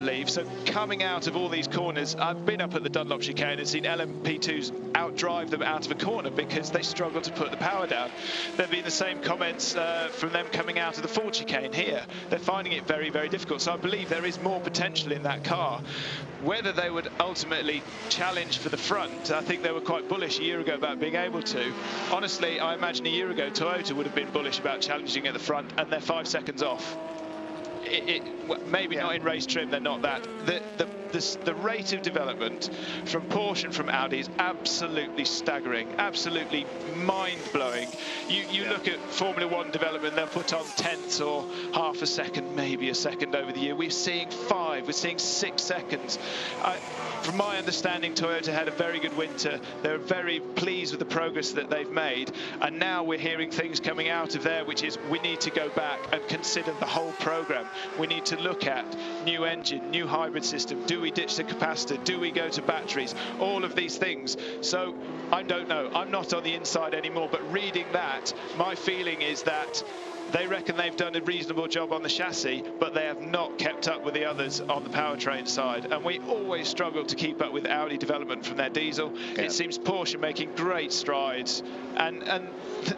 So coming out of all these corners, I've been up at the Dunlop chicane and seen LMP2s outdrive them out of a corner because they struggle to put the power down. There have been the same comments from them coming out of the Ford chicane here. They're finding it very, very difficult. So I believe there is more potential in that car. Whether they would ultimately challenge for the front, I think they were quite bullish a year ago about being able to. Honestly, I imagine a year ago Toyota would have been bullish about challenging at the front, and they're 5 seconds off. Maybe not in race trim, they're not that. The rate of development from Porsche and from Audi is absolutely staggering, absolutely mind-blowing. You look at Formula One development, they'll put on tenths or half a second, maybe a second over the year. We're seeing 5, we're seeing 6 seconds. From my understanding, Toyota had a very good winter. They're very pleased with the progress that they've made. And now we're hearing things coming out of there, which is we need to go back and consider the whole program. We need to look at new engine, new hybrid system. Do we ditch the capacitor? Do we go to batteries? All of these things. So I don't know. I'm not on the inside anymore, but reading that, my feeling is that they reckon they've done a reasonable job on the chassis, but they have not kept up with the others on the powertrain side. And we always struggle to keep up with Audi development from their diesel. Yeah. It seems Porsche are making great strides, and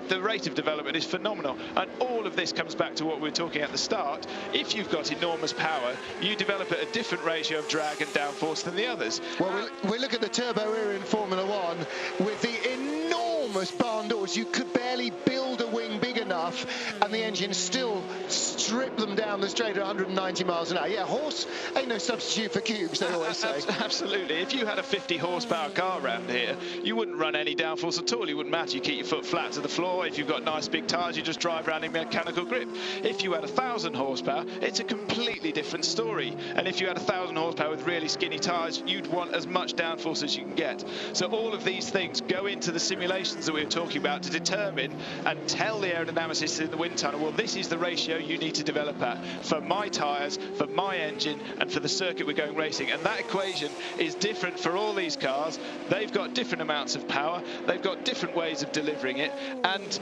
the rate of development is phenomenal. And all of this comes back to what we were talking at the start. If you've got enormous power, you develop at a different ratio of drag and downforce than the others. Well, we look at the turbo era in Formula One with the enormous barn doors. You could barely build a wing big enough, and the engine still strip them down the straight at 190 miles an hour. Yeah, horse ain't no substitute for cubes, they always say. Absolutely. If you had a 50 horsepower car around here, you wouldn't run any downforce at all. It wouldn't matter. You keep your foot flat to the floor. If you've got nice big tyres, you just drive around in mechanical grip. If you had 1,000 horsepower, it's a completely different story. And if you had 1,000 horsepower with really skinny tyres, you'd want as much downforce as you can get. So all of these things go into the simulations that we were talking about to determine and tell the aerodynamicists in the wind tunnel, well, this is the ratio you need to develop at for my tyres, for my engine, and for the circuit we're going racing. And that equation is different for all these cars. They've got different amounts of power. They've got different ways of delivering it. And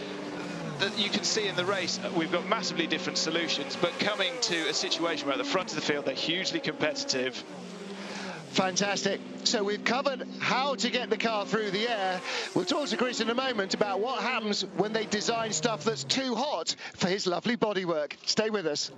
you can see in the race, we've got massively different solutions, but coming to a situation where at the front of the field, they're hugely competitive. Fantastic. So we've covered how to get the car through the air. We'll talk to Chris in a moment about what happens when they design stuff that's too hot for his lovely bodywork. Stay with us.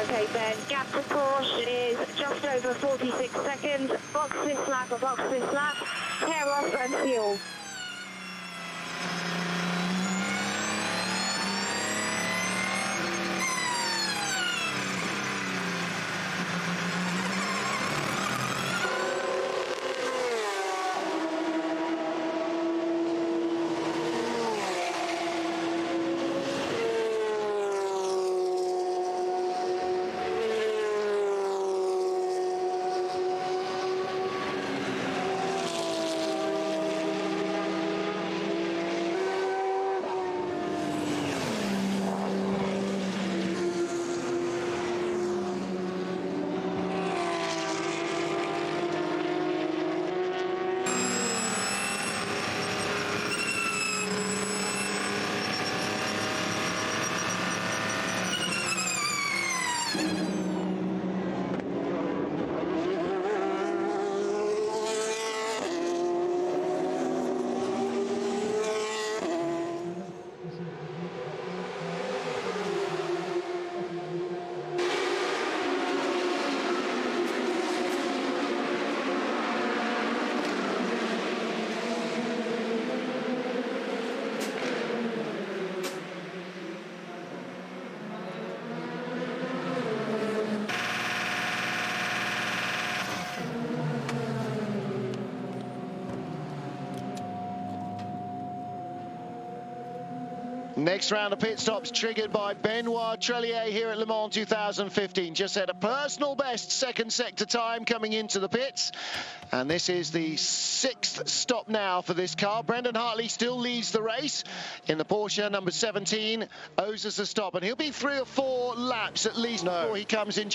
Okay, Ben, gap to Porsche is just over 46 seconds. Box this lap, tear off and fuel. Next round of pit stops triggered by Benoit Trellier here at Le Mans 2015. Just had a personal best second sector time coming into the pits. And this is the 6th stop now for this car. Brendan Hartley still leads the race in the Porsche number 17. Owes us a stop, and he'll be 3 or 4 laps at least before he comes in.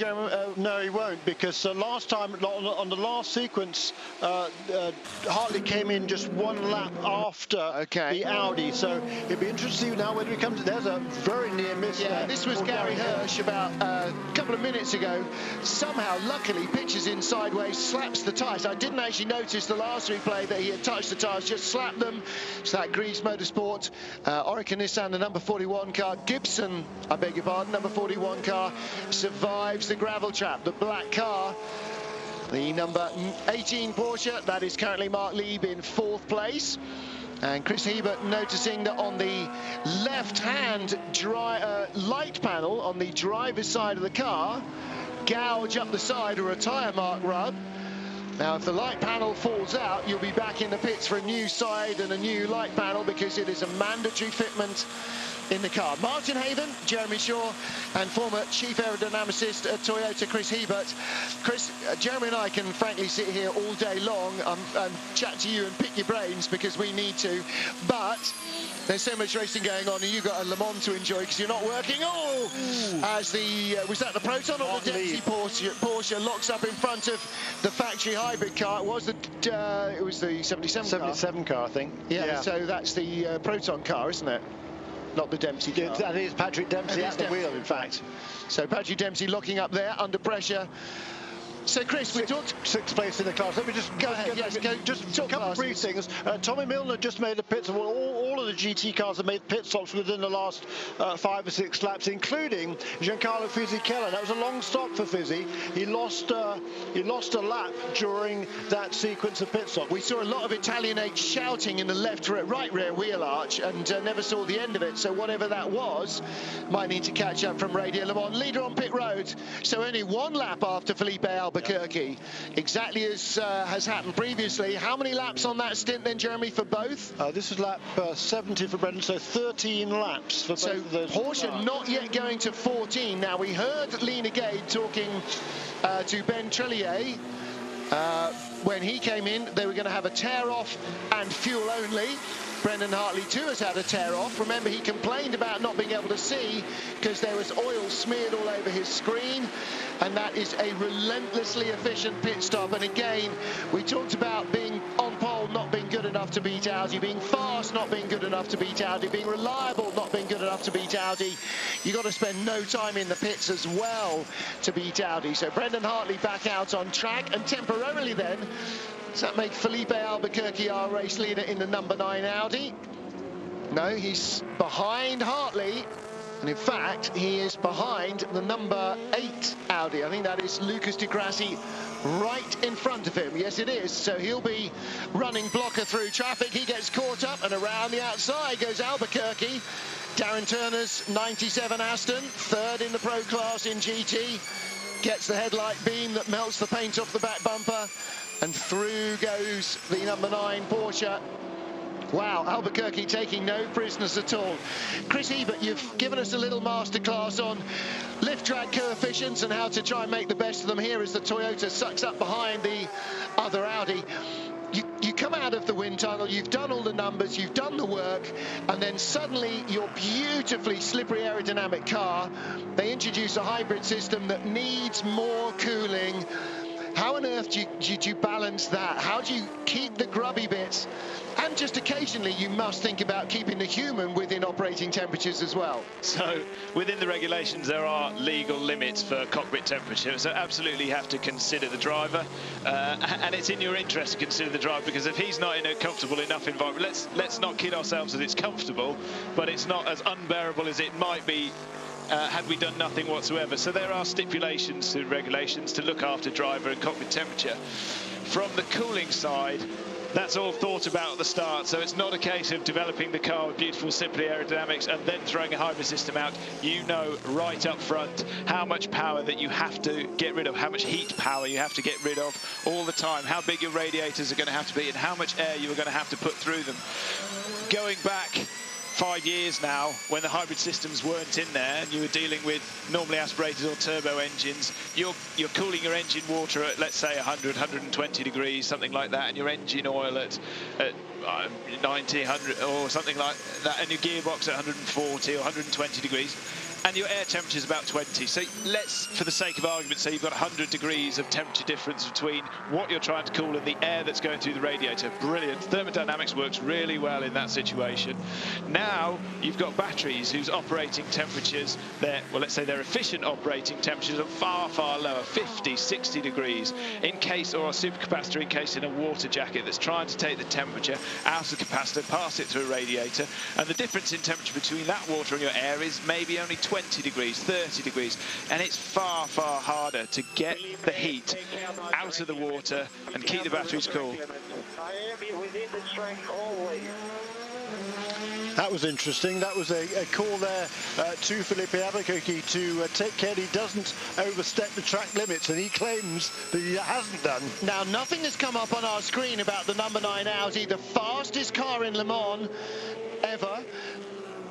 No, he won't, because last time on the last sequence, Hartley came in just 1 lap after the Audi. So it'd be interesting to see now whether he comes. There's a very near miss. Yeah, this was Gary Hirsch about a couple of minutes ago. Somehow, luckily, pitches in sideways, slaps the tyres. I didn't actually notice the last replay that he had touched the tyres, just slapped them. So that Greece Motorsport, Orica Nissan, the number 41 car, Gibson, I beg your pardon, number 41 car, survives the gravel trap. The black car, the number 18 Porsche, that is currently Mark Lieb in 4th place. And Chris Hebert noticing that on the left-hand light panel on the driver's side of the car, gouge up the side or a tyre mark rub. Now, if the light panel falls out, you'll be back in the pits for a new side and a new light panel, because it is a mandatory fitment in the car. Martin Haven, Jeremy Shaw, and former chief aerodynamicist at Toyota, Chris Hebert. Chris, Jeremy and I can frankly sit here all day long and chat to you and pick your brains, because we need to, but there's so much racing going on, and you've got a Le Mans to enjoy because you're not working. Oh, as the was that the Proton or the Dempsey Porsche locks up in front of the factory hybrid car? It was the 77 car, I think. Yeah. So that's the Proton car, isn't it? Not the Dempsey car. Yeah, that is Patrick Dempsey at the wheel, in fact. So Patrick Dempsey locking up there under pressure. So, Chris, we talked 6th place in the class. Let me just go ahead. Just a couple of brief things. Tommy Milner just made a pit. Well, all of the GT cars have made pit stops within the last 5 or 6 laps, including Giancarlo Fisichella. That was a long stop for Fizzy. He lost a lap during that sequence of pit stops. We saw a lot of Italianate shouting in the right rear wheel arch, and never saw the end of it. So whatever that was, might need to catch up from Radio Le Mans. Leader on pit road. So only 1 lap after Felipe Albuquerque, exactly as has happened previously. How many laps on that stint then, Jeremy, for both? This is lap 70 for Brendan, so 13 laps for both of those. Porsche not yet going to 14. Now, we heard Lena Gade talking to Ben Trellier. When he came in, they were going to have a tear-off and fuel only. Brendan Hartley too has had a tear-off. Remember, he complained about not being able to see because there was oil smeared all over his screen, and that is a relentlessly efficient pit stop. And again, we talked about being on pole not being good enough to beat Audi, being fast not being good enough to beat Audi, being reliable not being good enough to beat Audi. You've got to spend no time in the pits as well to beat Audi. So Brendan Hartley back out on track, and temporarily then, does that make Felipe Albuquerque our race leader in the number 9 Audi? No, he's behind Hartley. And in fact, he is behind the number 8 Audi. I think that is Lucas Di Grassi right in front of him. Yes, it is. So he'll be running blocker through traffic. He gets caught up, and around the outside goes Albuquerque. Darren Turner's 97 Aston, 3rd in the Pro class in GT. Gets the headlight beam that melts the paint off the back bumper. And through goes the number 9 Porsche. Wow, Albuquerque taking no prisoners at all. Chris Hebert, you've given us a little masterclass on lift drag coefficients and how to try and make the best of them here as the Toyota sucks up behind the other Audi. You come out of the wind tunnel, you've done all the numbers, you've done the work, and then suddenly your beautifully slippery aerodynamic car, they introduce a hybrid system that needs more cooling. How on earth do you balance that? How do you keep the grubby bits? And just occasionally you must think about keeping the human within operating temperatures as well. So within the regulations there are legal limits for cockpit temperature, so absolutely you have to consider the driver, and it's in your interest to consider the driver, because if he's not in a comfortable enough environment, let's not kid ourselves that it's comfortable, but it's not as unbearable as it might be had we done nothing whatsoever. So there are stipulations to regulations to look after driver and cockpit temperature. From the cooling side, that's all thought about at the start, so it's not a case of developing the car with beautiful slippery aerodynamics and then throwing a hybrid system out. You know right up front how much power that you have to get rid of, how much heat power you have to get rid of all the time, how big your radiators are going to have to be, and how much air you are going to have to put through them. Going back 5 years now, when the hybrid systems weren't in there and you were dealing with normally aspirated or turbo engines, you're cooling your engine water at, let's say, 100, 120 degrees, something like that, and your engine oil at 90, 100 or something like that, and your gearbox at 140 or 120 degrees. And your air temperature is about 20. So let's, for the sake of argument, say you've got 100 degrees of temperature difference between what you're trying to cool and the air that's going through the radiator. Brilliant. Thermodynamics works really well in that situation. Now you've got batteries whose operating temperatures, well, let's say their efficient operating temperatures are far, far lower, 50, 60 degrees, or a supercapacitor encased in a water jacket that's trying to take the temperature out of the capacitor, pass it through a radiator. And the difference in temperature between that water and your air is maybe only 20 degrees, 30 degrees, and it's far, far harder to get the heat out of the water and keep the batteries cool. That was interesting. That was a call there to Felipe Albuquerque to take care he doesn't overstep the track limits, and he claims that he hasn't done. Now, nothing has come up on our screen about the number 9 Audi, the fastest car in Le Mans ever,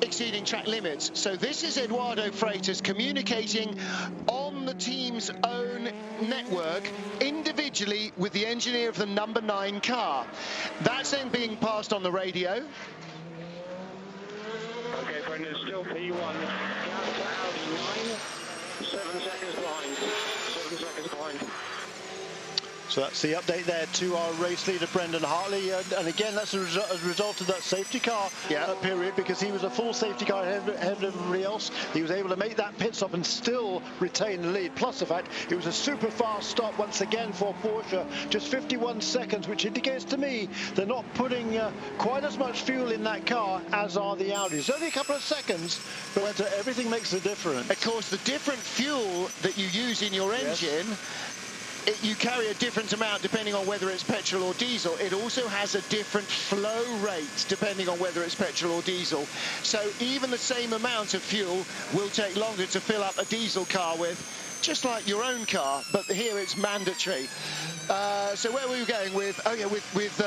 exceeding track limits. So this is Eduardo Freitas communicating on the team's own network individually with the engineer of the number 9 car. That's then being passed on the radio. Okay, Brendan, still P1. Gap to Audi 9, 7 seconds behind. 7 seconds behind. So that's the update there to our race leader, Brendan Hartley. And again, that's a result of that safety car period, because he was a full safety car ahead of everybody else. He was able to make that pit stop and still retain the lead. Plus the fact it was a super fast stop once again for Porsche, just 51 seconds, which indicates to me they're not putting quite as much fuel in that car as are the Audis. Only a couple of seconds, but everything makes a difference. Of course, the different fuel that you use in your engine, you carry a different amount depending on whether it's petrol or diesel. It also has a different flow rate depending on whether it's petrol or diesel. So even the same amount of fuel will take longer to fill up a diesel car with, just like your own car, but here it's mandatory. So where were we going with? Oh yeah, with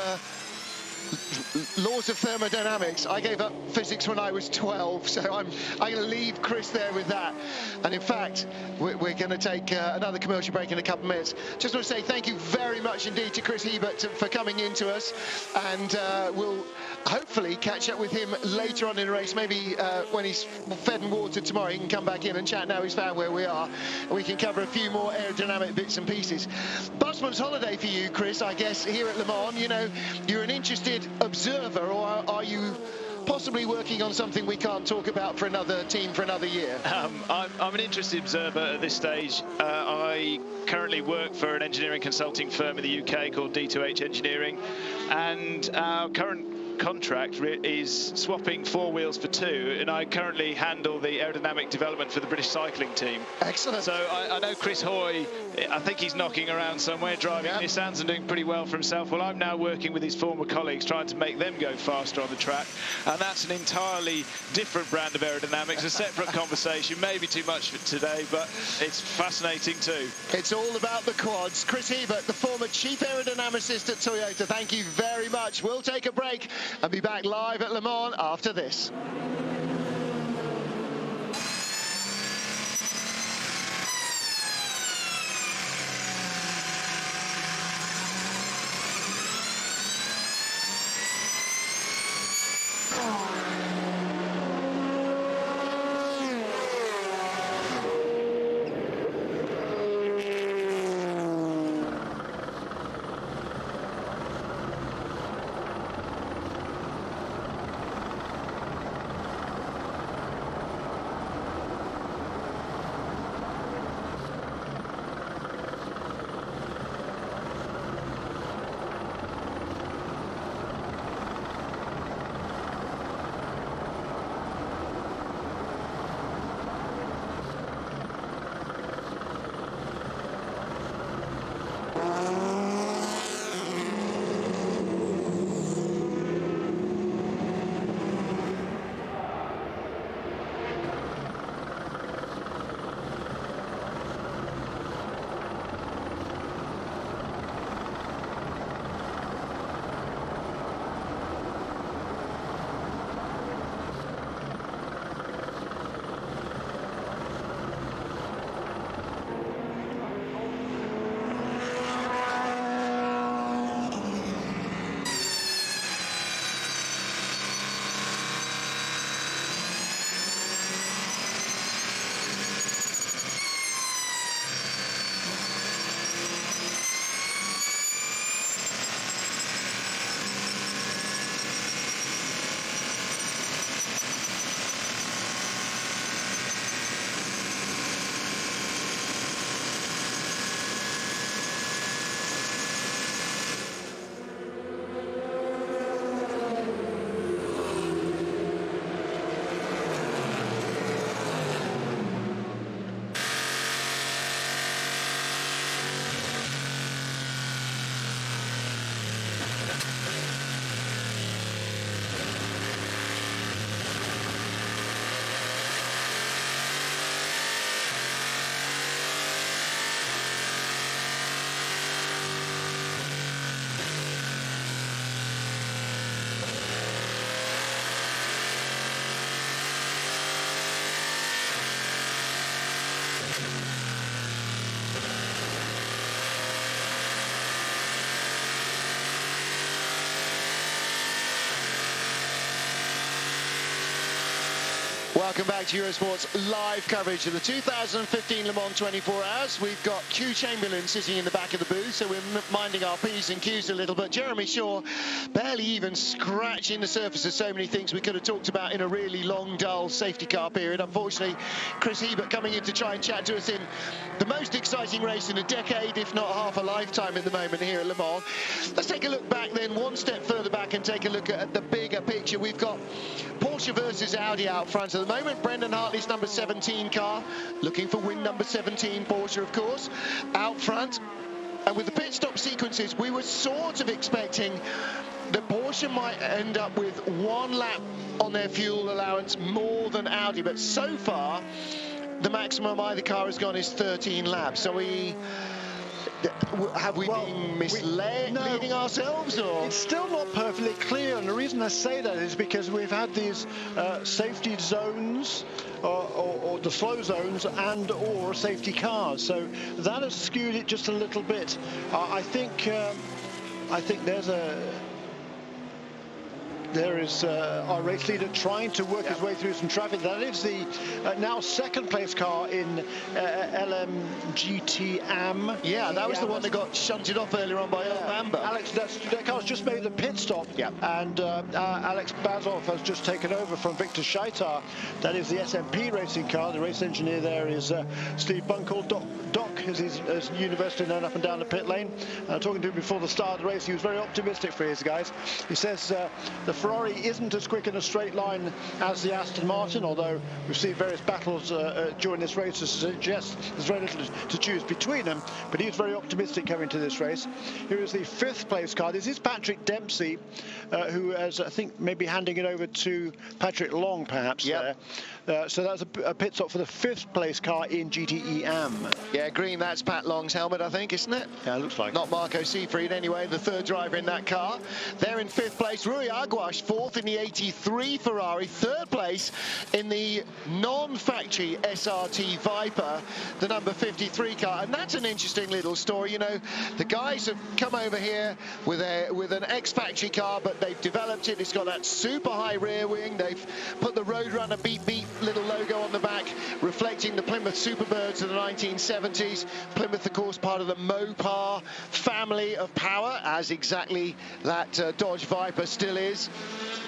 laws of thermodynamics. I gave up physics when I was 12, so I'm going to leave Chris there with that. And in fact, we're going to take another commercial break in a couple of minutes. Just want to say thank you very much indeed to Chris Hebert for coming in to us, and we'll hopefully catch up with him later on in the race. Maybe when he's fed and watered tomorrow, he can come back in and chat now he's found where we are, and we can cover a few more aerodynamic bits and pieces. Busman's holiday for you, Chris, I guess, here at Le Mans. You know, you're an interested observer, or are you possibly working on something we can't talk about for another team for another year? I'm an interested observer at this stage. I currently work for an engineering consulting firm in the UK called D2H Engineering, and our current contract is swapping 4 wheels for 2, and I currently handle the aerodynamic development for the British cycling team. Excellent. So I know Chris Hoy, I think he's knocking around somewhere, driving Nissans and doing pretty well for himself. Well, I'm now working with his former colleagues, trying to make them go faster on the track, and that's an entirely different brand of aerodynamics, a separate conversation, maybe too much for today, but it's fascinating too. It's all about the quads. Chris Hebert, the former chief aerodynamicist at Toyota, thank you very much. We'll take a break and be back live at Le Mans after this. Welcome back to Eurosport's live coverage of the 2015 Le Mans 24 Hours. We've got Q Chamberlain sitting in the back of the booth, so we're minding our P's and Q's a little, but Jeremy Shaw barely even scratching the surface of so many things we could have talked about in a really long, dull safety car period. Unfortunately, Chris Hebert coming in to try and chat to us in the most exciting race in a decade, if not half a lifetime at the moment here at Le Mans. Let's take a look back then, one step further back, and take a look at the bigger picture. We've got Porsche versus Audi out front at the moment. Brendan Hartley's number 17 car, looking for win number 17, Porsche of course, out front. And with the pit stop sequences, we were sort of expecting that Porsche might end up with 1 lap on their fuel allowance more than Audi, but so far the maximum either car has gone is 13 laps. So have we been misleading ourselves, or? It's still not perfectly clear, and the reason I say that is because we've had these safety zones or the slow zones and or safety cars, so that has skewed it just a little bit. I think there is our race leader trying to work his way through some traffic. That is the now second place car in LMGT AM. Yeah, that was the one that got shunted off earlier on by Amber. Alex, that car's just made the pit stop. Yeah. And Alex Bazov has just taken over from Victor Scheitar. That is the SMP racing car. The race engineer there is Steve Bunkle. Doc is his university known up and down the pit lane. Talking to him before the start of the race, he was very optimistic for his guys. He says the Ferrari isn't as quick in a straight line as the Aston Martin, although we've seen various battles during this race to suggest there's very little to choose between them, but he's very optimistic coming to this race. Here is the 5th place car. This is Patrick Dempsey, who is, I think, maybe handing it over to Patrick Long, perhaps. Yep. So that's a pit stop for the 5th place car in GTE AM. Yeah, green, that's Pat Long's helmet, I think, isn't it? Yeah, it looks like. Not Marco Seefried, anyway, the 3rd driver in that car. They're in 5th place. Rui Aguas, 4th in the 83 Ferrari, 3rd place in the non-factory SRT Viper, the number 53 car. And that's an interesting little story. You know, the guys have come over here with an ex-factory car, but they've developed it. It's got that super high rear wing. They've put the Roadrunner beep beep little logo on the back, reflecting the Plymouth Superbirds of the 1970s. Plymouth, of course, part of the Mopar family of power, as exactly that Dodge Viper still is.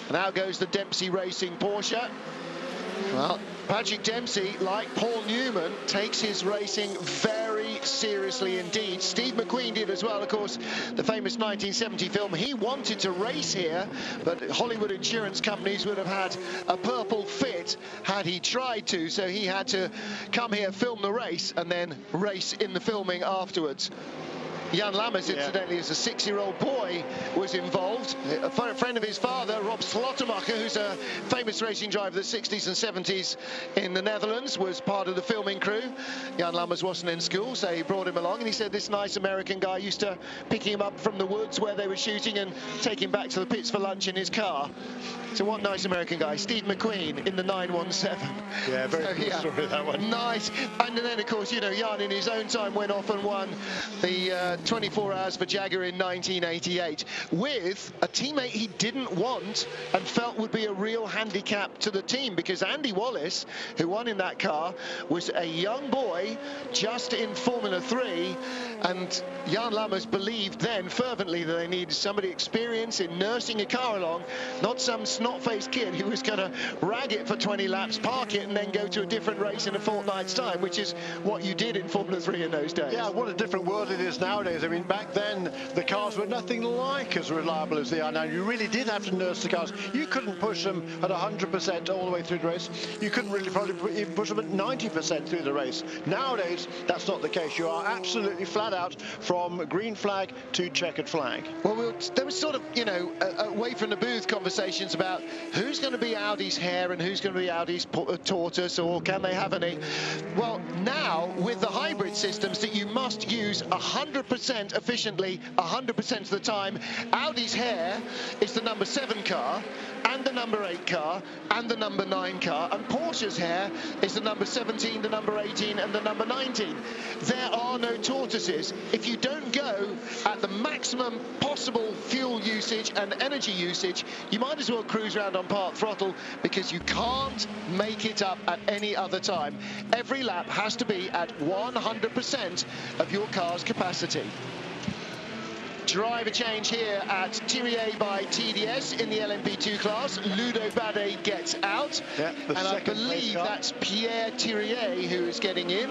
And out goes the Dempsey Racing Porsche. Well, Patrick Dempsey, like Paul Newman, takes his racing very seriously indeed. Steve McQueen did as well, of course, the famous 1970 film. He wanted to race here, but Hollywood insurance companies would have had a purple fit had he tried to, so he had to come here, film the race, and then race in the filming afterwards. Jan Lammers, incidentally, as a 6-year-old boy, was involved. A friend of his father, Rob Slotemacher, who's a famous racing driver of the 60s and 70s in the Netherlands, was part of the filming crew. Jan Lammers wasn't in school, so he brought him along, and he said this nice American guy used to pick him up from the woods where they were shooting and take him back to the pits for lunch in his car. So one nice American guy, Steve McQueen, in the 917. Yeah, very cool story, that one. Nice. And then, of course, you know, Jan in his own time went off and won the 24 Hours for Jaguar in 1988 with a teammate he didn't want and felt would be a real handicap to the team, because Andy Wallace, who won in that car, was a young boy just in Formula 3, and Jan Lammers believed then fervently that they needed somebody experienced in nursing a car along, not some snot-faced kid who was going to rag it for 20 laps, park it, and then go to a different race in a fortnight's time, which is what you did in Formula 3 in those days. Yeah, what a different world it is nowadays. I mean, back then, the cars were nothing like as reliable as they are now. You really did have to nurse the cars. You couldn't push them at 100% all the way through the race. You couldn't really probably even push them at 90% through the race. Nowadays, that's not the case. You are absolutely flat out from green flag to checkered flag. Well, there was sort of, you know, away from the booth conversations about who's going to be Audi's hare and who's going to be Audi's tortoise, or can they have any? Well, now, with the hybrid systems that you must use 100% efficiently 100% of the time, Audi's hare is the number 7 car, and the number 8 car and the number 9 car, and Porsche's hair is the number 17, the number 18 and the number 19. There are no tortoises. If you don't go at the maximum possible fuel usage and energy usage, you might as well cruise around on part throttle, because you can't make it up at any other time. Every lap has to be at 100% of your car's capacity. Driver change here at Thirier by TDS in the LMP2 class. Ludo Bade gets out, and I believe that's Pierre Thirier who is getting in.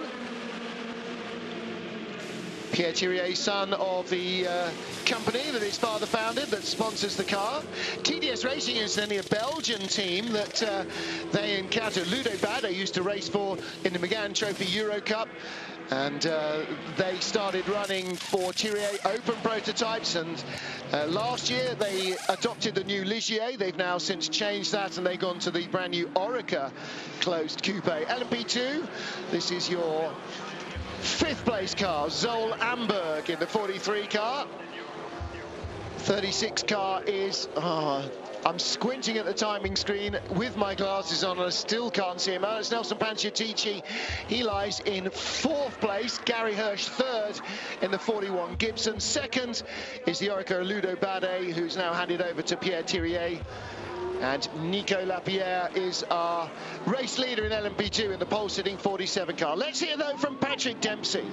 Pierre Thirier, son of the company that his father founded that sponsors the car. TDS Racing is then a Belgian team that they encounter. Ludo Bade used to race for in the Megane Trophy Euro Cup, and they started running for Thirier Open prototypes, and last year they adopted the new Ligier. They've now since changed that, and they've gone to the brand new Oreca closed coupe. LMP2, this is your 5th place car, Zol Amberg in the 43 car. 36 car is, I'm squinting at the timing screen with my glasses on and I still can't see him. It's Nelson Panciatici. He lies in 4th place. Gary Hirsch 3rd in the 41 Gibson. 2nd is the Oreca Ludo Bade, who's now handed over to Pierre Thirier. And Nico Lapierre is our race leader in LMP2 in the pole-sitting 47 car. Let's hear, though, from Patrick Dempsey.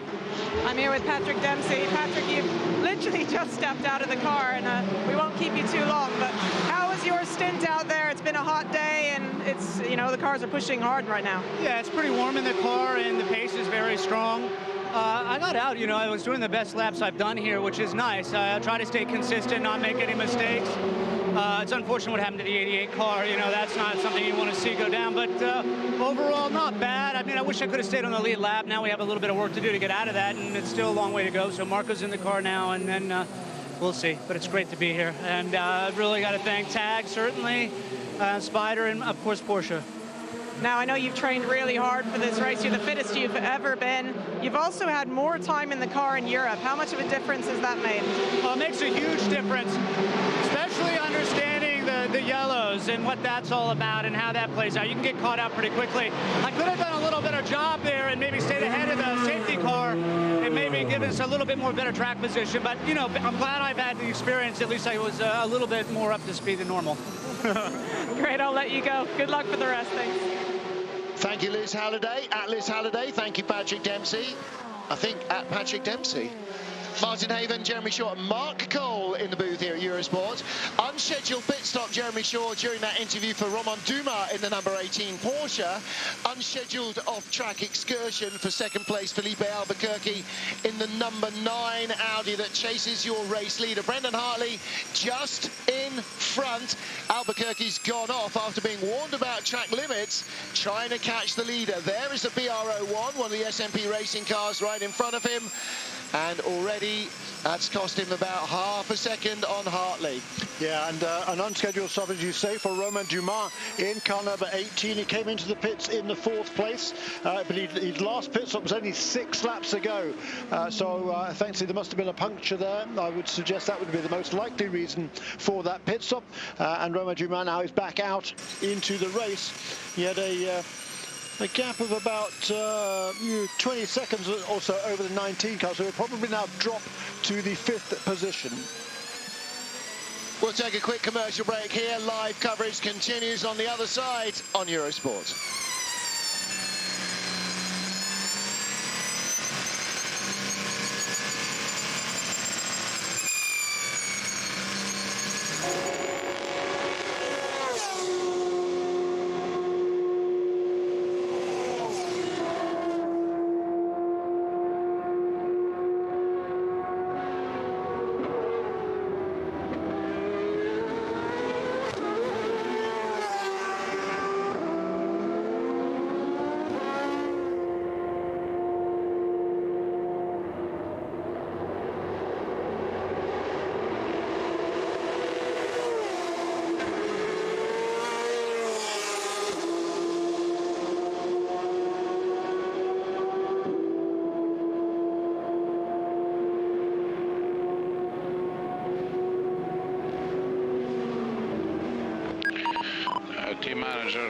I'm here with Patrick Dempsey. Patrick, you've literally just stepped out of the car, and we won't keep you too long, but how was your stint out there? It's been a hot day, and it's, you know, the cars are pushing hard right now. Yeah, it's pretty warm in the car, and the pace is very strong. I got out, you know, I was doing the best laps I've done here, which is nice. I try to stay consistent, not make any mistakes. It's unfortunate what happened to the 88 car. You know, that's not something you want to see go down. But overall, not bad. I mean, I wish I could have stayed on the lead lap. Now we have a little bit of work to do to get out of that, and it's still a long way to go. So Marco's in the car now, and then we'll see. But it's great to be here. And I really got to thank Tag, certainly, Spider, and, of course, Porsche. Now, I know you've trained really hard for this race. You're the fittest you've ever been. You've also had more time in the car in Europe. How much of a difference has that made? Well, it makes a huge difference, especially understanding the yellows and what that's all about and how that plays out. You can get caught out pretty quickly. I could have done a little better job there and maybe stayed ahead of the safety car and maybe given us a little bit more better track position. But, you know, I'm glad I've had the experience. At least I was a little bit more up to speed than normal. Great, I'll let you go. Good luck for the rest. Thanks. Thank you, Liz Halliday. At Liz Halliday. Thank you, Patrick Dempsey. I think at Patrick Dempsey. Martin Haven, Jeremy Shaw, and Mark Cole in the booth here at Eurosport. Unscheduled pit stop, Jeremy Shaw, during that interview for Romain Dumas in the number 18 Porsche. Unscheduled off-track excursion for 2nd place, Felipe Albuquerque in the number 9 Audi that chases your race leader. Brendan Hartley just in front. Albuquerque's gone off after being warned about track limits, trying to catch the leader. There is the BR01, one of the SMP racing cars right in front of him. And already that's cost him about half a second on Hartley. Yeah, and an unscheduled stop, as you say, for Romain Dumas in car number 18. He came into the pits in the 4th place, but his last pit stop was only 6 laps ago. So thankfully there must have been a puncture there. I would suggest that would be the most likely reason for that pit stop. And Romain Dumas now is back out into the race. He had a gap of about 20 seconds or so over the 19 car, so he'll probably now drop to the 5th position. We'll take a quick commercial break here. Live coverage continues on the other side on Eurosport.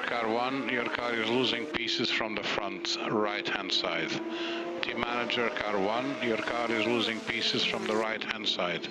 car 1, your car is losing pieces from the front right-hand side. Team manager, car 1, your car is losing pieces from the right-hand side.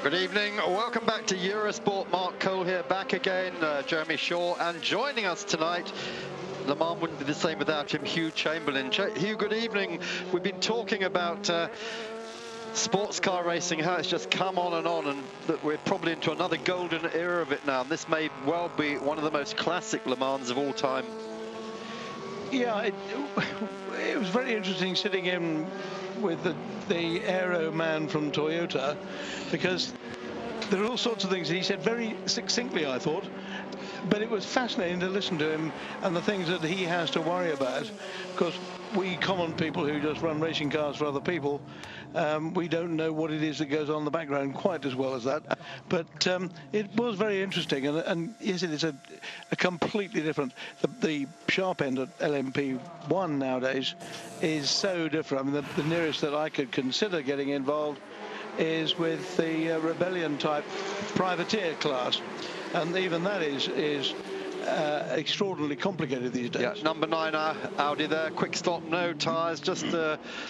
Good evening, welcome back to Eurosport. Mark Cole here, back again, Jeremy Shaw, and joining us tonight, Le Mans wouldn't be the same without him, Hugh Chamberlain. Hugh, good evening. We've been talking about sports car racing, how it's just come on, and that we're probably into another golden era of it now, and this may well be one of the most classic Le Mans of all time. Yeah, it was very interesting sitting in with the aero man from Toyota, because there are all sorts of things that he said very succinctly, I thought, but it was fascinating to listen to him and the things that he has to worry about, because we common people who just run racing cars for other people, we don't know what it is that goes on in the background quite as well as that. But it was very interesting, and yes, it is a completely different. The sharp end at LMP1 nowadays is so different. I mean, the nearest that I could consider getting involved is with the Rebellion type privateer class, and even that is extraordinarily complicated these days. Yeah, number 9 Audi there, quick stop, no tyres, just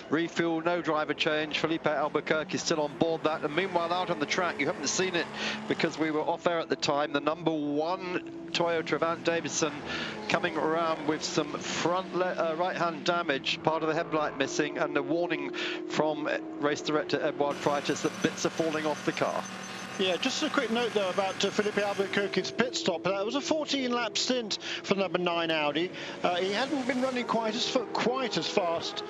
refuel, no driver change. Felipe Albuquerque is still on board that, and meanwhile out on the track, you haven't seen it because we were off air at the time, the number 1 Toyota of Ant Davidson coming around with some front right-hand damage, part of the headlight missing, and a warning from race director Eduard Freitas that bits are falling off the car. Yeah, just a quick note though about Felipe Albuquerque's pit stop. That was a 14-lap stint for number 9 Audi. He hadn't been running quite as fast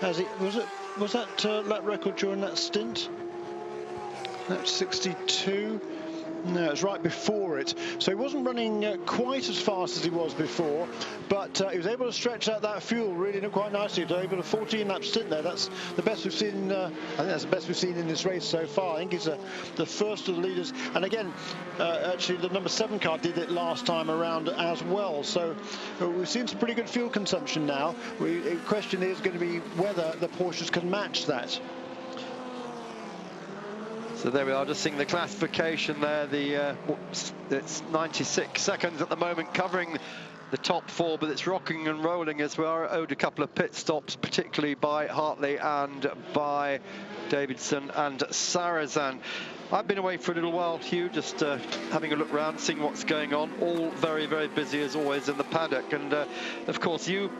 as he was that lap record during that stint. That's 62. No, it was right before it. So he wasn't running quite as fast as he was before, but he was able to stretch out that fuel really quite nicely. He was able to 14-lap stint there. That's the best we've seen. I think that's the best we've seen in this race so far. I think he's the first of the leaders. And again, actually, the number 7 car did it last time around as well. So we've seen some pretty good fuel consumption now. The question is going to be whether the Porsches can match that. So there we are, just seeing the classification there. It's 96 seconds at the moment, covering the top 4, but it's rocking and rolling as we are owed a couple of pit stops, particularly by Hartley and by Davidson and Sarrazin. I've been away for a little while, Hugh, just having a look around, seeing what's going on. All very, very busy as always in the paddock, and of course you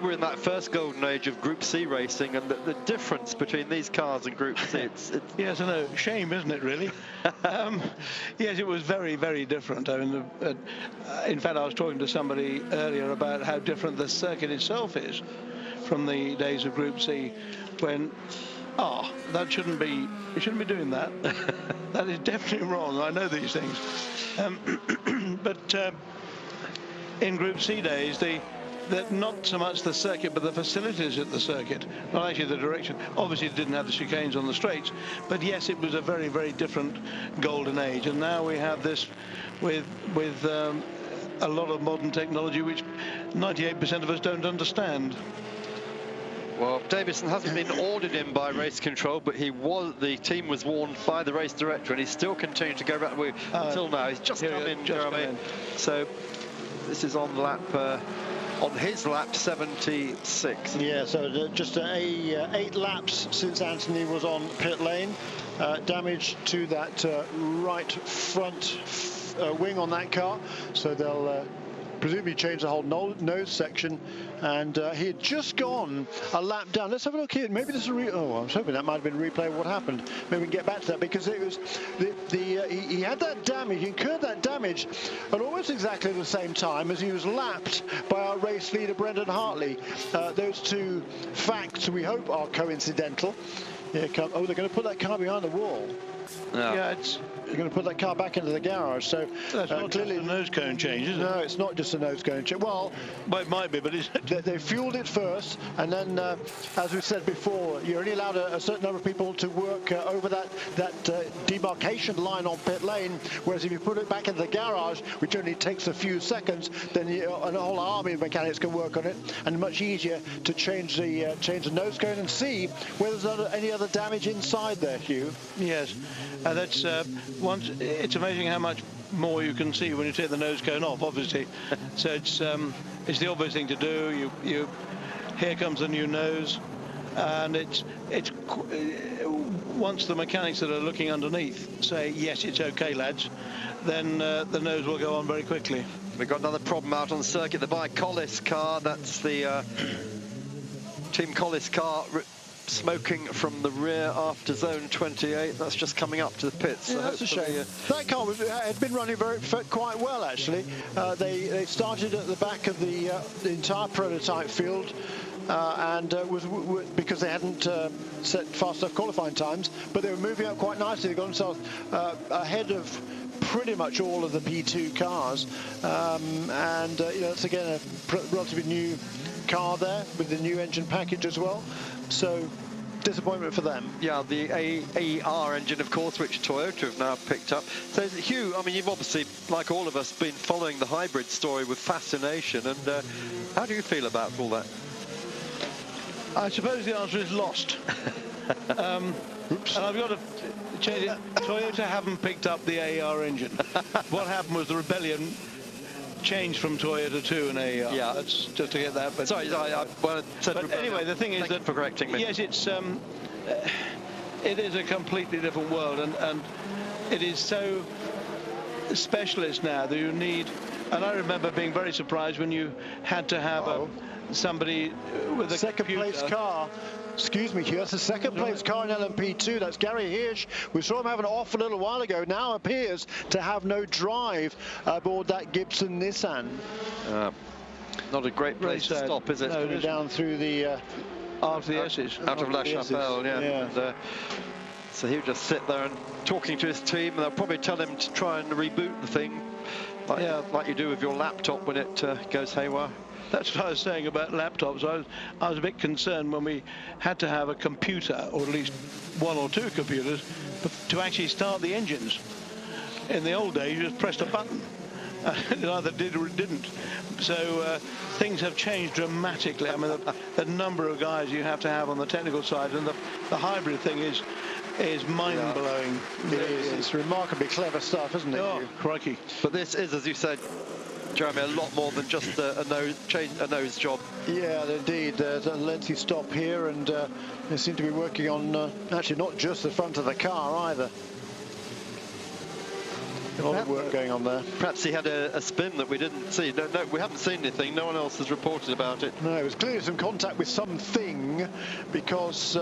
were in that first golden age of Group C racing, and the difference between these cars and Group C, it's yes, I know. Shame, isn't it, really? Yes, it was very, very different. I mean, in fact, I was talking to somebody earlier about how different the circuit itself is from the days of Group C, when, that shouldn't be, you shouldn't be doing that. That is definitely wrong. I know these things. But in Group C days, that not so much the circuit, but the facilities at the circuit, not actually the direction. Obviously, it didn't have the chicanes on the straights, but yes, it was a very, very different golden age. And now we have this with a lot of modern technology, which 98% of us don't understand. Well, Davison hasn't been ordered in by race control, but the team was warned by the race director, and he's still continuing to go back until now. He's just come in, Jeremy. So this is on lap, on his lap 76. Yeah, so just 8 laps since Anthony was on pit lane. Damage to that right front wing on that car, so they'll presumably change the whole nose section, and he had just gone a lap down. Let's have a look here. Maybe this is I was hoping that might have been a replay of what happened. Maybe we can get back to that, because it was he had that damage, he incurred that damage at almost exactly the same time as he was lapped by our race leader Brendan Hartley. Those two facts, we hope, are coincidental. Here come, they're going to put that car behind the wall. Yeah, they're going to put that car back into the garage. So that's not clearly a nose cone change, is it? No, it's not just a nose cone change. Well, it might be, but it's they fueled it first, and then, as we said before, you're only allowed a certain number of people to work over that demarcation line on pit lane. Whereas if you put it back into the garage, which only takes a few seconds, then a whole army of mechanics can work on it, and much easier to change the nose cone and see whether there's any other damage inside there, Hugh. Yes, and that's it's amazing how much more you can see when you take the nose cone off, obviously. So it's the obvious thing to do. Here comes the new nose, and it's once the mechanics that are looking underneath say yes, it's okay, lads, then the nose will go on very quickly. We've got another problem out on the circuit. The Collis car, that's the Team Collis car, smoking from the rear after zone 28. That's just coming up to the pits. Yeah, so that's a shame. That car had been running quite well, actually. They started at the back of the entire prototype field, and because they hadn't set fast enough qualifying times, but they were moving up quite nicely. They got themselves ahead of pretty much all of the P2 cars, and it's again a relatively new car there with the new engine package as well. So disappointment for them. Yeah, the AER engine, of course, which Toyota have now picked up. So, Hugh, I mean, you've obviously, like all of us, been following the hybrid story with fascination. And how do you feel about all that? I suppose the answer is lost. Oops. And I've got to change it. Toyota haven't picked up the AER engine. What happened was the rebellion changed from Toyota to an AER. Yeah, that's just to get that. But sorry, but anyway, the thing is that for correcting me. Yes, it is a completely different world, and it is so specialist now that you need. And I remember being very surprised when you had to have somebody with a second place car. Excuse me, Hugh, that's the second place car in LMP2. That's Gary Hirsch. We saw him have an off a little while ago. Now appears to have no drive aboard that Gibson Nissan. Not a great place to stop, is it? No, down through the RTS's. Out of La Chapelle, yeah. And, so he'll just sit there and talking to his team, and they'll probably tell him to try and reboot the thing, like you do with your laptop when it goes haywire. That's what I was saying about laptops. I was a bit concerned when we had to have a computer, or at least one or two computers, to actually start the engines. In the old days, you just pressed a button. It either did or it didn't. So things have changed dramatically. I mean, the number of guys you have to have on the technical side, and the hybrid thing is mind-blowing. Yeah. It's remarkably clever stuff, isn't it? Oh, crikey. But this is, as you said, Jeremy, a lot more than just a nose job. Yeah, indeed. There's a lengthy stop here, and they seem to be working on actually not just the front of the car either. A lot of work going on there. Perhaps he had a spin that we didn't see. No, we haven't seen anything. No one else has reported about it. No, it was clearly some contact with something, because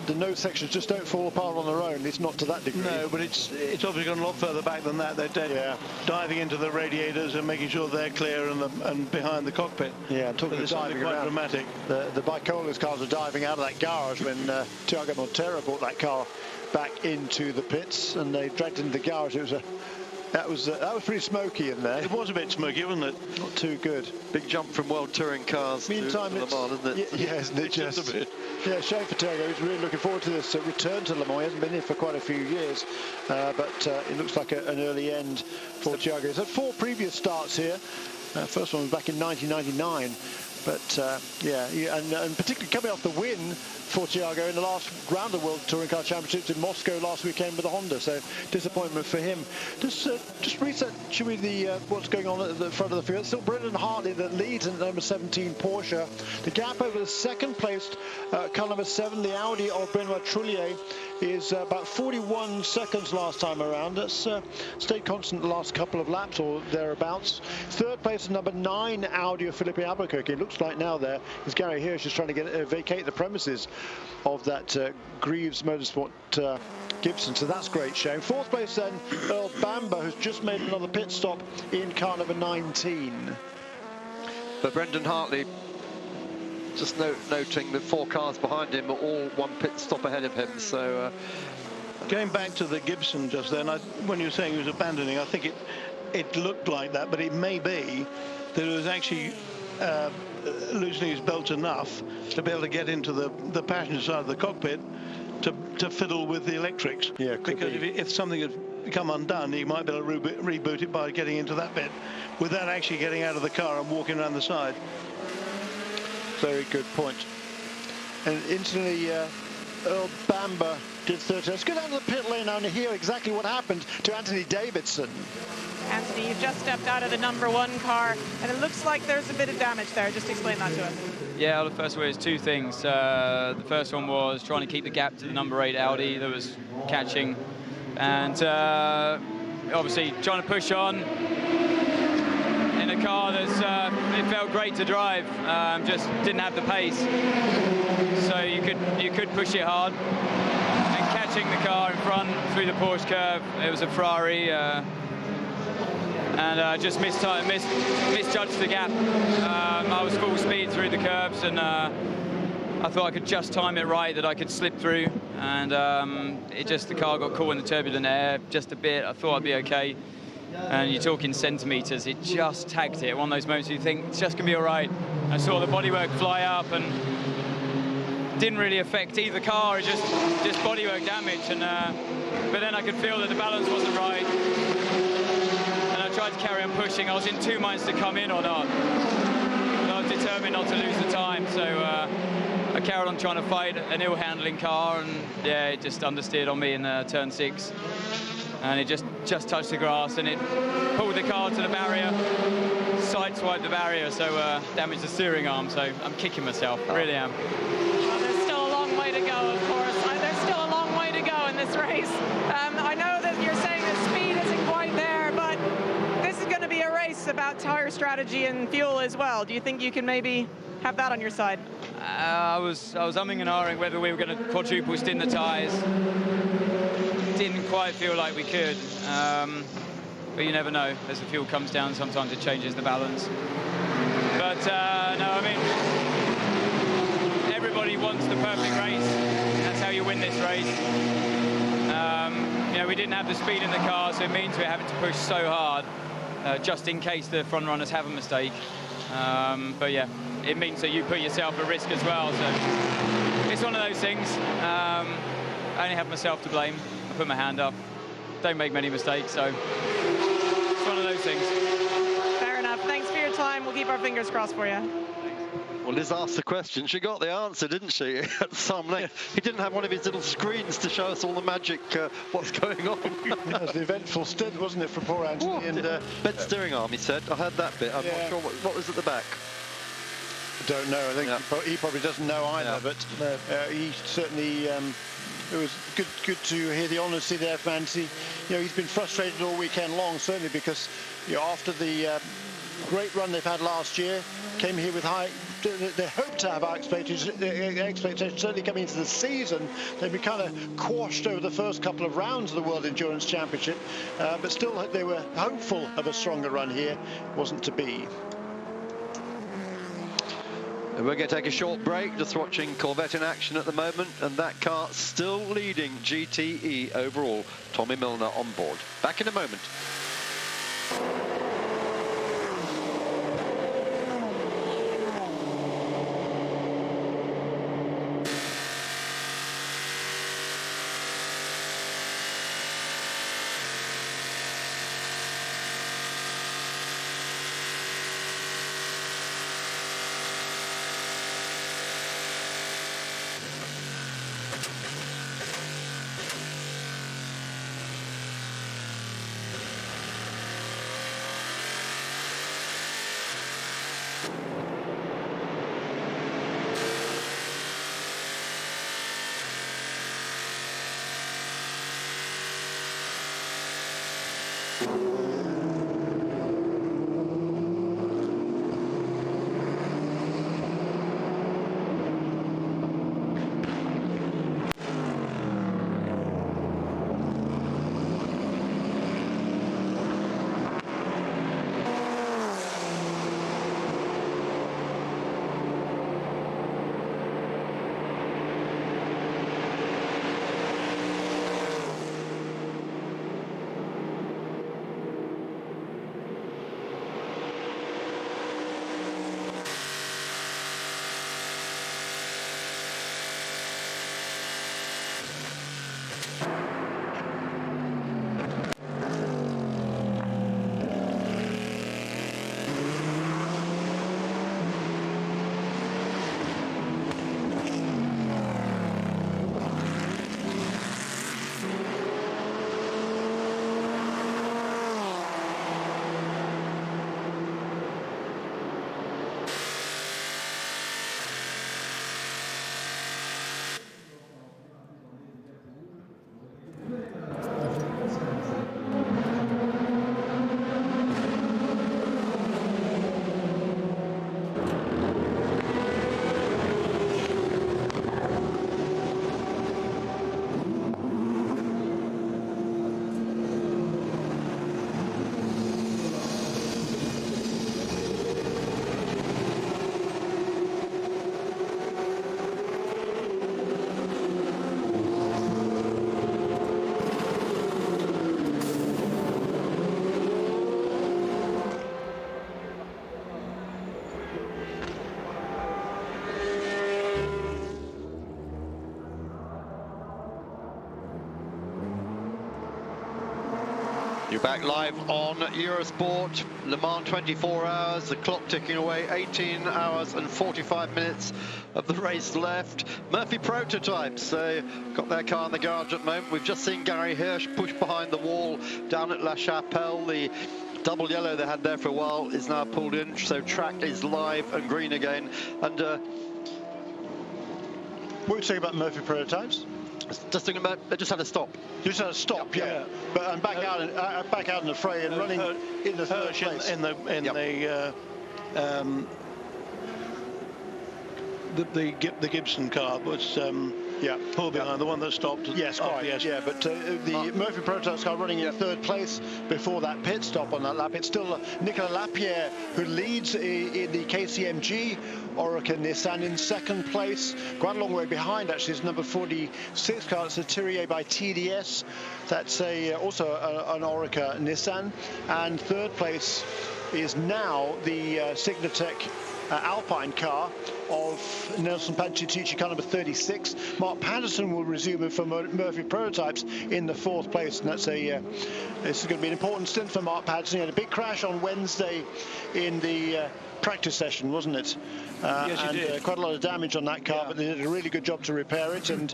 the nose sections just don't fall apart on their own. It's not to that degree. No, but it's obviously gone a lot further back than that. They're diving into the radiators and making sure they're clear and behind the cockpit. Yeah, talking about diving quite around. Dramatic. The Bicolas cars are diving out of that garage when Thiago Monteiro brought that car back into the pits, and they dragged into the garage. It was That was pretty smoky in there. It was a bit smoky, wasn't it? Not too good. Big jump from World Touring cars Meantime, to Le Mans, isn't it? Yeah, isn't it just a bit? Yeah, shame for Tergo. He's really looking forward to this return to Le Mans. He hasn't been here for quite a few years, but it looks like an early end for Thiago. He's had 4 previous starts here. First one was back in 1999. But and particularly coming off the win for Thiago in the last round of World Touring Car Championships in Moscow last weekend with the Honda. So disappointment for him. Just reset, should we, what's going on at the front of the field. Still Brendan Hartley that leads in number 17 Porsche. The gap over the second placed car number 7, the Audi of Benoit Trullier, is about 41 seconds last time around. That's stayed constant the last couple of laps or thereabouts. Third place is number 9 Audi of Felipe Albuquerque. It looks like now there is Gary Hirsch is trying to vacate the premises of that Greaves Motorsport Gibson, so that's great shame. Fourth place then Earl Bamber, who's just made another pit stop in car number 19. But Brendan Hartley, just noting that 4 cars behind him are all 1 pit stop ahead of him. So going back to the Gibson just then, when you were saying he was abandoning, I think it looked like that, but it may be that it was actually loosening his belt enough to be able to get into the passenger side of the cockpit to fiddle with the electrics. Yeah, because if something had come undone, he might be able to reboot it by getting into that bit without actually getting out of the car and walking around the side. Very good point. And instantly, Earl Bamber did 30. Let's go down to the pit lane now and hear exactly what happened to Anthony Davidson. Anthony, you've just stepped out of the number 1 car, and it looks like there's a bit of damage there. Just explain that to us. Yeah, well, the first one is 2 things. The first one was trying to keep the gap to the number 8 Audi that was catching, and obviously trying to push on in a car that's it felt great to drive, just didn't have the pace. So you could push it hard, and catching the car in front through the Porsche curve. It was a Ferrari. And just misjudged the gap. I was full speed through the curves, and I thought I could just time it right that I could slip through, and the car got caught in the turbulent air just a bit. I thought I'd be okay, and you're talking centimeters. It just tagged it. One of those moments you think it's just gonna be all right. I saw the bodywork fly up, and didn't really affect either car. It just bodywork damage, and but then I could feel that the balance wasn't right. Tried to carry on pushing. I was in 2 minds to come in or not. And I was determined not to lose the time, so I carried on trying to fight an ill-handling car, and yeah, it just understeered on me in turn 6, and it just touched the grass, and it pulled the car to the barrier, sideswiped the barrier, so damaged the steering arm. So I'm kicking myself, really am. Well, there's still a long way to go, of course. There's still a long way to go in this race. I know that you're saying the speed isn't quite there, but this is going to be a race about tire strategy and fuel as well. Do you think you can maybe have that on your side? I was umming and ahhing whether we were going to quadruple stint the tyres. Didn't quite feel like we could, but you never know. As the fuel comes down, sometimes it changes the balance. But no, I mean, everybody wants the perfect race. That's how you win this race. We didn't have the speed in the car, so it means we're having to push so hard, just in case the front runners have a mistake. But yeah, it means that you put yourself at risk as well. So it's one of those things. I only have myself to blame. I put my hand up. Don't make many mistakes, so it's one of those things. Fair enough. Thanks for your time. We'll keep our fingers crossed for you. Well, Liz asked the question. She got the answer, didn't she? At some length. He didn't have one of his little screens to show us all the magic, what's going on. It was the eventful stint, wasn't it, for poor Anthony? And bent steering arm, he said. I heard that bit. I'm not sure what was at the back. Don't know. I think he probably doesn't know either. But he certainly. It was good to hear the honesty there from Anthony. He's been frustrated all weekend long, certainly because after the great run they've had last year, came here with high. They hope to have our expectations certainly coming into the season. They've been kind of quashed over the first couple of rounds of the World Endurance Championship, but still they were hopeful of a stronger run here. Wasn't to be. And we're going to take a short break, just watching Corvette in action at the moment, and that car still leading GTE overall. Tommy Milner on board. Back in a moment. You're back live on Eurosport, Le Mans 24 hours, the clock ticking away, 18 hours and 45 minutes of the race left. Murphy Prototypes got their car in the garage at the moment. We've just seen Gary Hirsch push behind the wall down at La Chapelle. The double yellow they had there for a while is now pulled in, so track is live and green again. And what were you saying about Murphy Prototypes? Just thinking about, they just had a stop. Just had a stop, yeah. But I'm back out in the fray and running in the third place. In the Gibson car was pulled behind the one that stopped. Yes, quite. Yeah, but the Murphy Prototypes car running in third place before that pit stop on that lap. It's still Nicolas Lapierre who leads in the KCMG. Orica Nissan in second place, quite a long way behind actually, is number 46 car. It's a Thierry by TDS. That's also an Orica Nissan. And third place is now the Signatech Alpine car of Nelson Panciucci, car number 36. Mark Patterson will resume for Murphy Prototypes in the fourth place, and that's this is going to be an important stint for Mark Patterson. He had a big crash on Wednesday in the practice session, wasn't it? Yes, he did. Quite a lot of damage on that car, but they did a really good job to repair it, and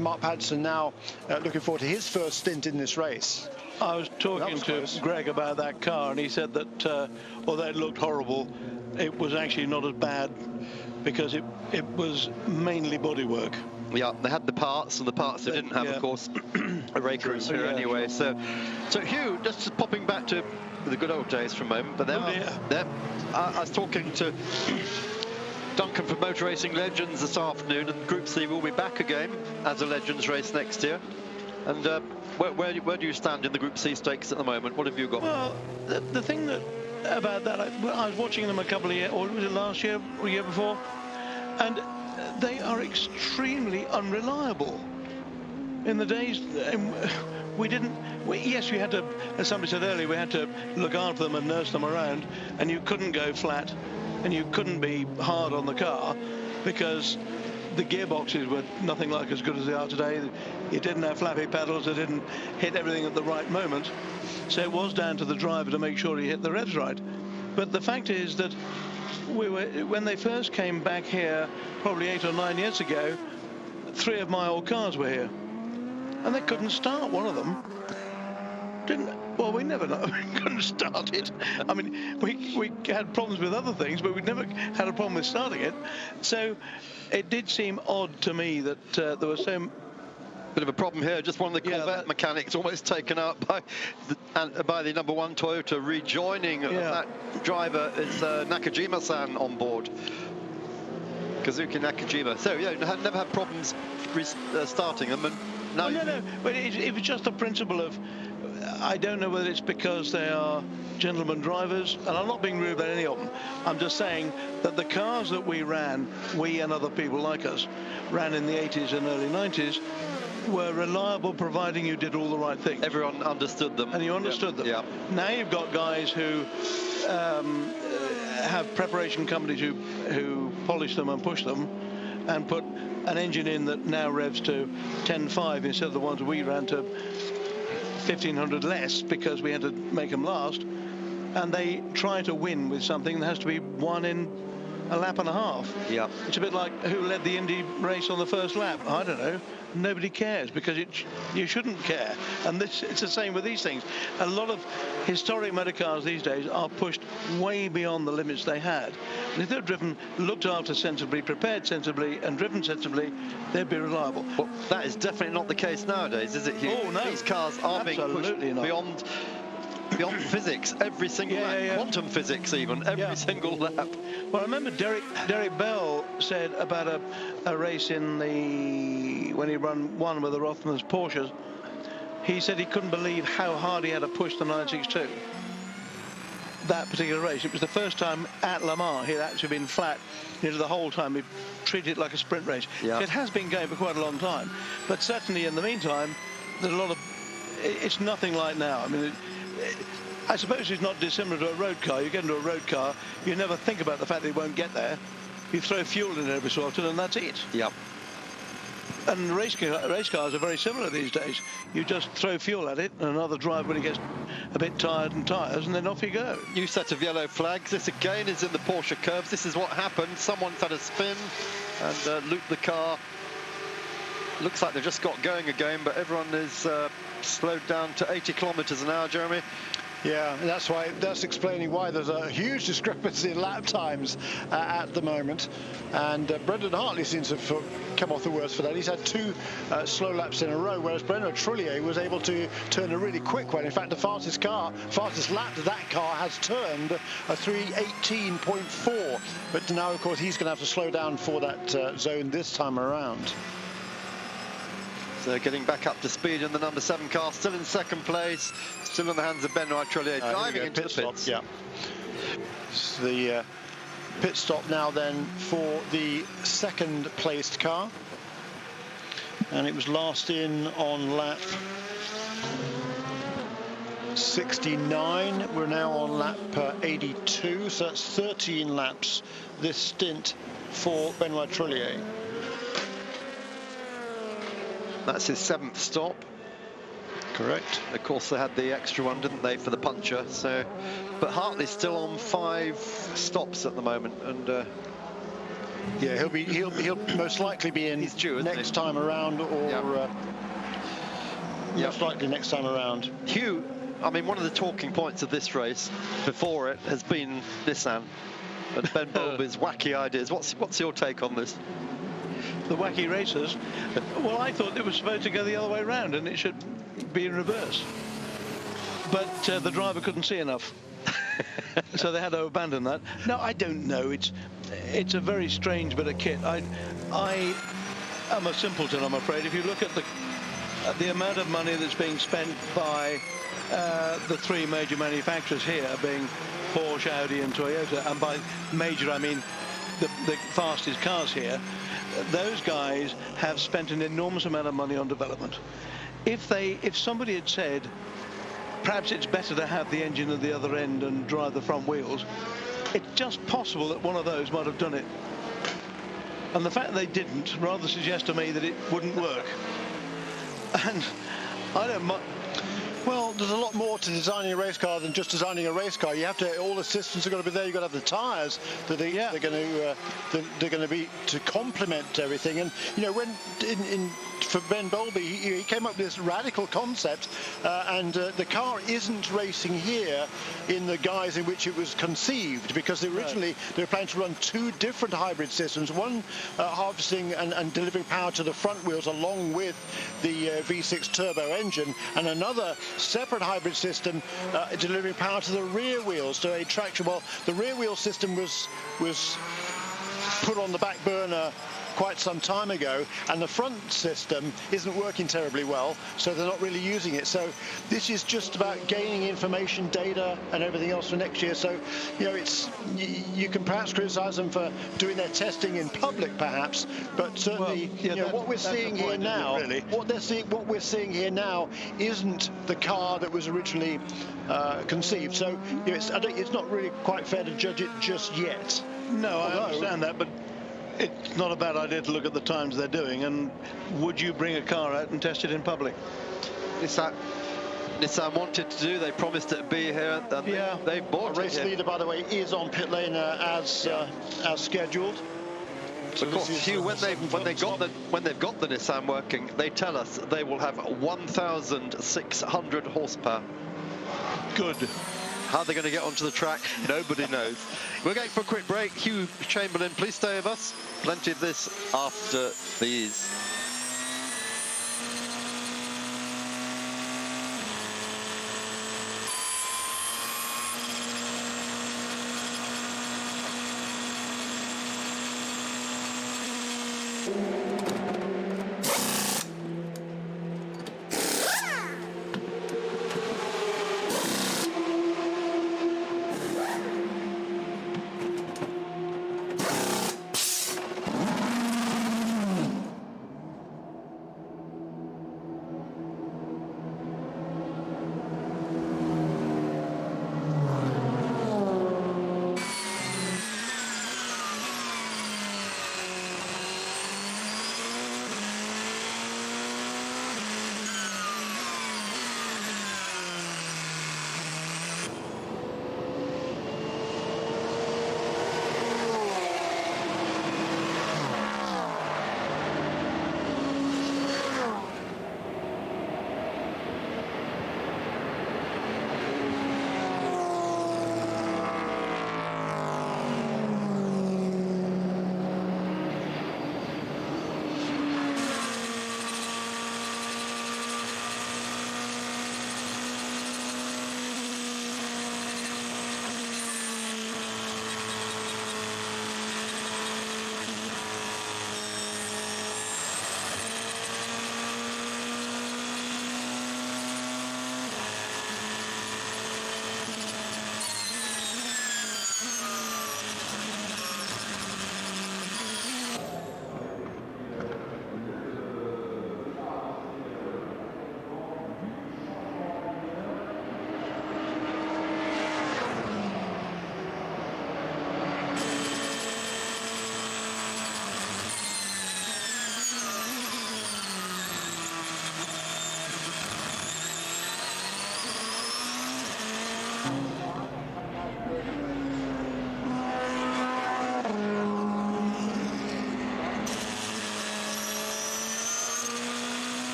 Mark Patterson now looking forward to his first stint in this race. I was talking to Greg about that car, and he said that although it looked horrible, it was actually not as bad because it was mainly bodywork. Yeah, they had the parts, and the parts they didn't have, of course, a raker is here anyway. So Hugh, just popping back to the good old days for a moment, but I was talking to Duncan from Motor Racing Legends this afternoon, and Group C will be back again as a Legends race next year. And where do you stand in the Group C stakes at the moment? What have you got? Well, the thing that about that, I was watching them a couple of years, or was it last year or year before, and they are extremely unreliable. In the days, yes, we had to, as somebody said earlier, we had to look after them and nurse them around, and you couldn't go flat, and you couldn't be hard on the car, because the gearboxes were nothing like as good as they are today. You didn't have flappy pedals, they didn't hit everything at the right moment, so it was down to the driver to make sure he hit the revs right. But the fact is that when they first came back here, probably 8 or 9 years ago, 3 of my old cars were here, and they couldn't start. One of them well, we never know. We couldn't start it. I mean, we had problems with other things, but we never had a problem with starting it. So it did seem odd to me that there was so... Bit of a problem here. Just one of the Corvette mechanics almost taken out by the number 1 Toyota rejoining that driver. It's Nakajima-san on board. Kazuki Nakajima. So, yeah, never had problems starting them. And now no. But it was just the principle of... I don't know whether it's because they are gentlemen drivers, and I'm not being rude about any of them. I'm just saying that the cars that we ran, we and other people like us, ran in the 80s and early 90s, were reliable, providing you did all the right things. Everyone understood them. And you understood them. Yeah. Now you've got guys who have preparation companies who polish them and push them and put an engine in that now revs to 10.5 instead of the ones we ran to 1,500 less, because we had to make them last, and they try to win with something that has to be won in a lap and a half. Yeah. It's a bit like who led the Indy race on the first lap. I don't know. Nobody cares, because you shouldn't care. And it's the same with these things. A lot of historic motor cars these days are pushed way beyond the limits they had. And if they're driven, looked after sensibly, prepared sensibly, and driven sensibly, they'd be reliable. Well, that is definitely not the case nowadays, is it, Hugh? Oh, no. These cars are being pushed beyond physics, every single lap, quantum physics even, every single lap. Well, I remember Derek Bell said about a race when he won with the Rothmans Porsches, he said he couldn't believe how hard he had to push the 962. That particular race, it was the first time at Le Mans he had actually been flat the whole time. He treated it like a sprint race. Yeah. So it has been going for quite a long time, but certainly in the meantime, there's a lot of... It's nothing like now. I mean, I suppose it's not dissimilar to a road car. You get into a road car, you never think about the fact that it won't get there. You throw fuel in it every so often, and that's it. Yep. And race cars are very similar these days. You just throw fuel at it, and another driver, when he gets a bit tired and tires, and then off you go. New set of yellow flags. This again is in the Porsche curves. This is what happened. Someone's had a spin and looped the car. Looks like they've just got going again, but everyone is slowed down to 80 kilometers an hour, Jeremy. Yeah, that's explaining why there's a huge discrepancy in lap times at the moment. And Brendan Hartley seems to have come off the worst for that. He's had 2 slow laps in a row, whereas Benoit Trullier was able to turn a really quick one. In fact, the fastest lap that car has turned a 3:18.4. But now, of course, he's going to have to slow down for that zone this time around. So getting back up to speed in the number 7 car, still in second place, still in the hands of Benoit Trullier, diving into the pits. Yeah. So the pit stop now then for the second placed car, and it was last in on lap 69. We're now on lap 82, so that's 13 laps this stint for Benoit Trullier. That's his 7th stop. Correct. Of course, they had the extra one, didn't they, for the puncher? So, but Hartley's still on 5 stops at the moment, and yeah, he'll most likely be in next time around, or most likely next time around. Hugh, I mean, one of the talking points of this race before it has been Nissan and Ben Bulby's wacky ideas. What's your take on this? The wacky racers. Well, I thought it was supposed to go the other way around, and it should be in reverse. But the driver couldn't see enough, so they had to abandon that. No, I don't know. It's a very strange bit of kit. I am a simpleton, I'm afraid. If you look at the amount of money that's being spent by the 3 major manufacturers here, being Porsche, Audi, and Toyota, and by major I mean the fastest cars here. those guys have spent an enormous amount of money on development. If somebody had said, perhaps it's better to have the engine at the other end and drive the front wheels, it's just possible that one of those might have done it. And the fact they didn't rather suggests to me that it wouldn't work. And I don't mind. Well, there's a lot more to designing a race car than just designing a race car. You have to, all the systems are going to be there. You've got to have the tyres that they're going to be to complement everything. And you know, when for Ben Bowlby, he came up with this radical concept, and the car isn't racing here in the guise in which it was conceived, because originally they were planning to run two different hybrid systems, one harvesting and delivering power to the front wheels along with the V6 turbo engine, and another separate hybrid system delivering power to the rear wheels to aid traction. Well, the rear wheel system was put on the back burner quite some time ago, and the front system isn't working terribly well, so they're not really using it. So this is just about gaining information, data, and everything else for next year. So, you know, you can perhaps criticize them for doing their testing in public, perhaps, but certainly, well, you know, what we're seeing here now, really, what we're seeing here now isn't the car that was originally conceived. So, you know, it's not really quite fair to judge it just yet. No, I understand that, but it's not a bad idea to look at the times they're doing. And would you bring a car out and test it in public? Nissan wanted to do. They promised it'd be here. And they bought it. Race leader, by the way, is on pit lane as scheduled. So of course, Hugh, when they've got the Nissan working, they tell us they will have 1,600 horsepower. Good. How they're going to get onto the track, nobody knows. We're going for a quick break. Hugh Chamberlain, please stay with us. Plenty of this after these.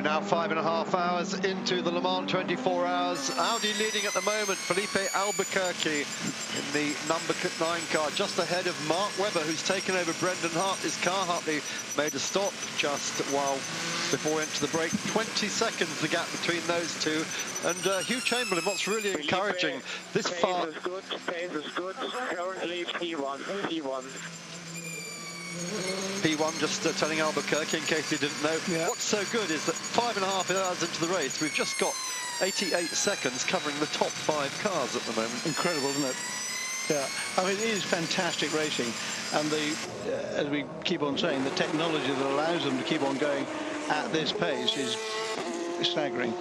now 5.5 hours into the Le Mans 24 hours. Audi leading at the moment. Felipe Albuquerque in the number 9 car, just ahead of Mark Webber, who's taken over Brendan Hartley's car. Hartley made a stop just before into the break. 20 seconds the gap between those two. And Hugh Chamberlain, what's really encouraging this far... Pace is good. Currently P1. P1, just telling Albuquerque, in case you didn't know. Yeah. What's so good is that 5.5 hours into the race, we've just got 88 seconds covering the top 5 cars at the moment. Incredible, isn't it? Yeah, I mean, it is fantastic racing, and as we keep on saying, the technology that allows them to keep on going at this pace is staggering.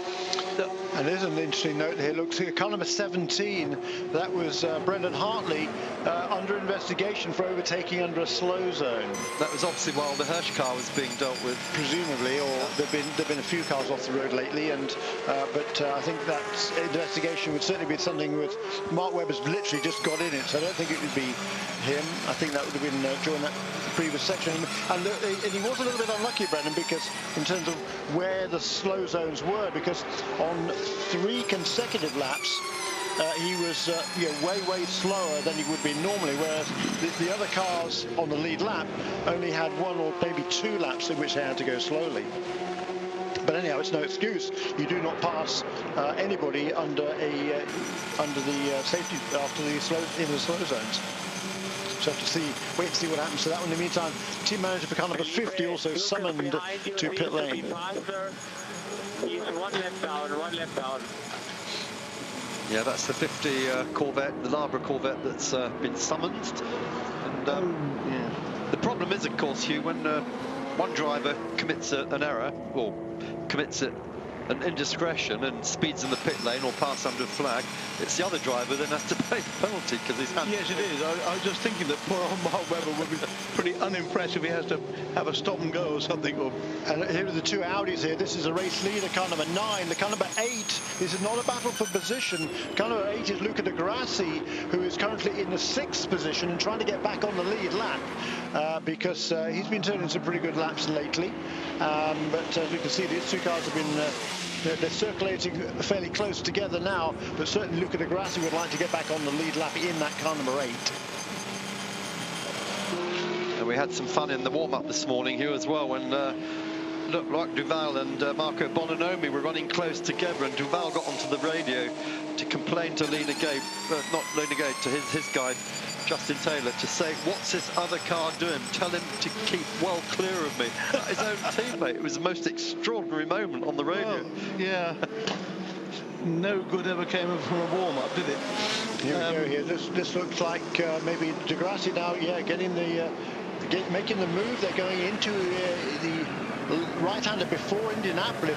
And there's an interesting note here. Look, car number 17, that was Brendan Hartley under investigation for overtaking under a slow zone. That was obviously while the Hirsch car was being dealt with. Presumably, or there've been a few cars off the road lately, and but I think that investigation would certainly be something with Mark Webber's literally just got in it, so I don't think it would be him. I think that would have been during that previous section. And he was a little bit unlucky, Brendan, because in terms of where the slow zones were, because on 3 consecutive laps he was way slower than he would be normally, whereas the other cars on the lead lap only had 1 or maybe 2 laps in which they had to go slowly. But anyhow, it's no excuse. You do not pass anybody under the safety after the slow zones. So have to wait and see what happens to that one. In the meantime, team manager for car number 50 also summoned to pit lane. He's 1 lap down. Yeah, that's the 50 Corvette, the Labra Corvette that's been summoned. And yeah. The problem is, of course, Hugh, when one driver commits an error, or commits an indiscretion and speeds in the pit lane or pass under a flag, it's the other driver then has to pay the penalty because he's had... Yes, it is. I was just thinking that poor old Mark Webber would be pretty unimpressed if he has to have a stop and go or something. And here are the 2 Audis here. This is a race leader, car number 9. The car number 8, this is not a battle for position. Car number 8 is Luca Di Grassi, who is currently in the 6th position and trying to get back on the lead lap because he's been turning some pretty good laps lately. But as you can see, these 2 cars have been they're circulating fairly close together now, but certainly Luca Di Grassi would like to get back on the lead lap in that car number 8. And we had some fun in the warm-up this morning here as well when looked like Duval and Marco Bononomi were running close together, and Duval got onto the radio to complain to to his guy Justin Taylor, to say, what's this other car doing? Tell him to keep well clear of me. His own teammate. It was the most extraordinary moment on the radio. Well, yeah. No good ever came from a warm-up, did it? Here we go here. This looks like maybe Di Grassi now, getting making the move. They're going into the right-hander before Indianapolis.